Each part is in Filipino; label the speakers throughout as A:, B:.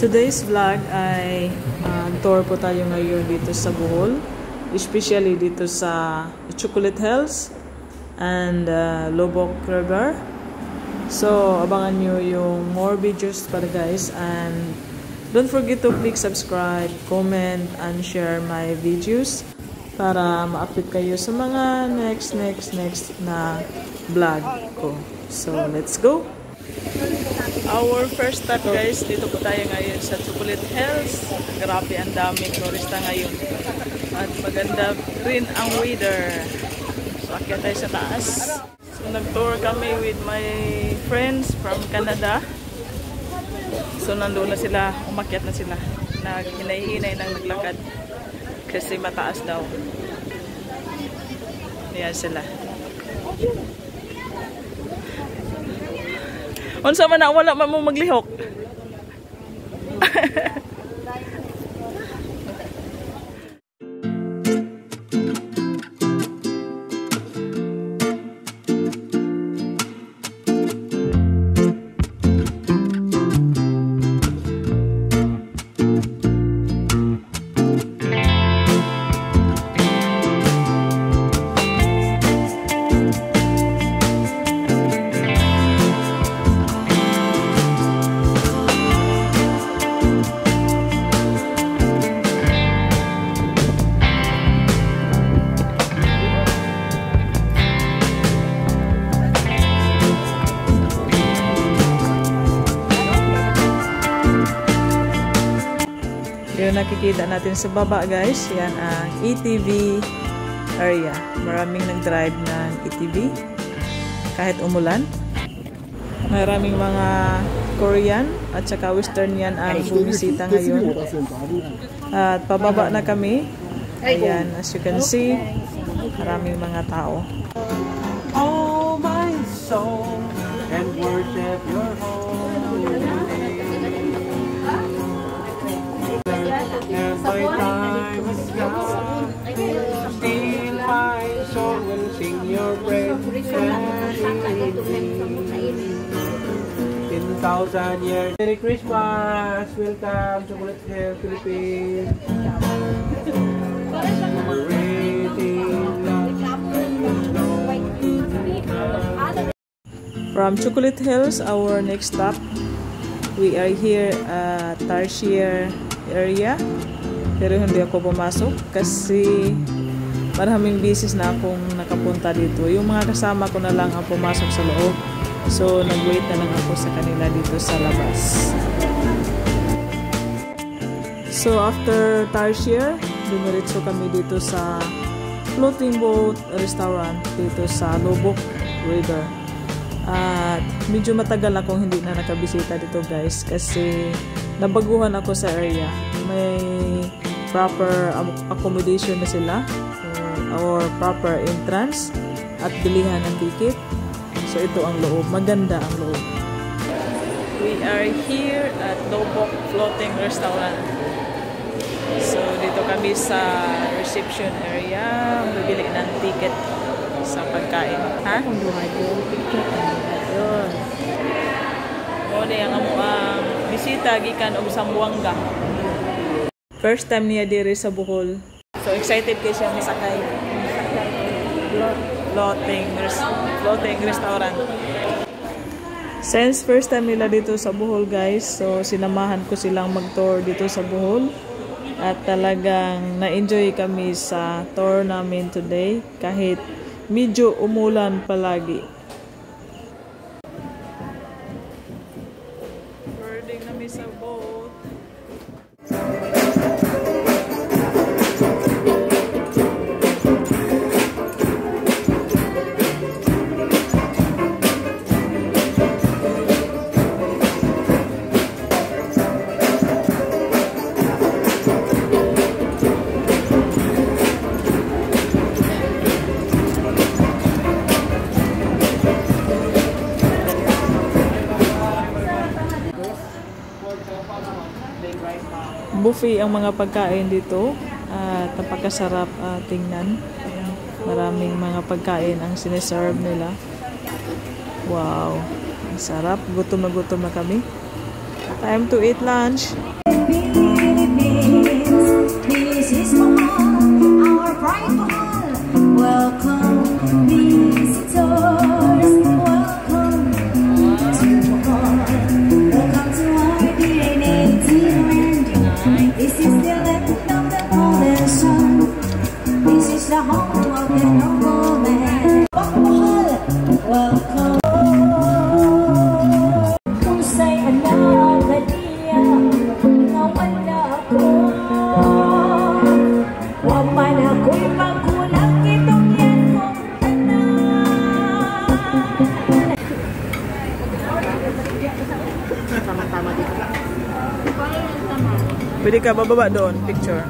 A: Today's vlog ay tour po tayo ngayon dito sa Bohol, especially dito sa Chocolate Hills and Lobok River. So abangan nyo yung more videos para guys, and don't forget to click subscribe, comment, and share my videos para ma-update kayo sa mga next na vlog ko. So let's go! Our first stop guys, dito po tayo ngayon sa Chocolate Hills. Grabe, ang daming turista ngayon. At maganda rin ang weather. So akyat tayo sa taas. So nag-tour kami with my friends from Canada. So nandoon na sila, umakyat na sila. Hinahinay nang naglakad. Kasi mataas daw. Ayan sila. Unsa man na wala man mo maglihok. Yung nakikita natin sa baba guys, yan ang ATV area. Maraming nag-drive ng ATV kahit umulan. Maraming mga Korean at saka Western yan ang bumisita ngayon. At pababa na kami. Ayan, as you can see, maraming mga tao.
B: Oh my soul, and worship your holy name. And my time is gone, still my soul will sing your praise. In 1,000 years, Merry Christmas! Welcome to Chocolate Hills, Philippines.
A: From Chocolate Hills, our next stop, we are here at Tarsier area. Pero hindi ako pumasok kasi maraming beses na akong nakapunta dito. Yung mga kasama ko na lang ang pumasok sa loob. So nag-wait na lang ako sa kanila dito sa labas. So after Tarsier, dumiretso kami dito sa floating boat restaurant dito sa Lobok River. At medyo matagal akong hindi na nakabisita dito guys kasi nabaguhan ako sa area. May proper accommodation na sila or proper entrance at bilihan ng ticket. So ito ang loob. Maganda ang loob. We are here at Lobok Floating Restaurant. So dito kami sa reception area. Bibili ng ticket sa pagkain. Ha? Kung duha yung ticket. Ayun. O na yung ang bisita gikan og Sambuanga. First time niya diri sa Bohol. So excited kayo siya masakay. Floating restaurant. Since first time nila dito sa Bohol guys, so sinamahan ko silang mag-tour dito sa Bohol. At talagang na-enjoy kami sa tour namin today kahit medyo umulan palagi. Boarding kami sa boat. Buffet ang mga pagkain dito at napakasarap tingnan. Maraming mga pagkain ang sineserve nila. Wow, ang sarap. Gutom na kami. Time to eat lunch.
C: This is our pride. Welcome, visitors. Welcome to our dear native land. This is the land of the golden sun. This is the home of the noble man. Welcome. Kung sa'y anak ka niya, nawala ako. Huwag man ako'y magkulang itong yan kong tanan. Tama-tama dito.
A: Pwede ka bababa doon, picture.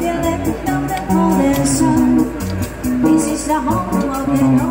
C: the land of the golden sun. This is the home of the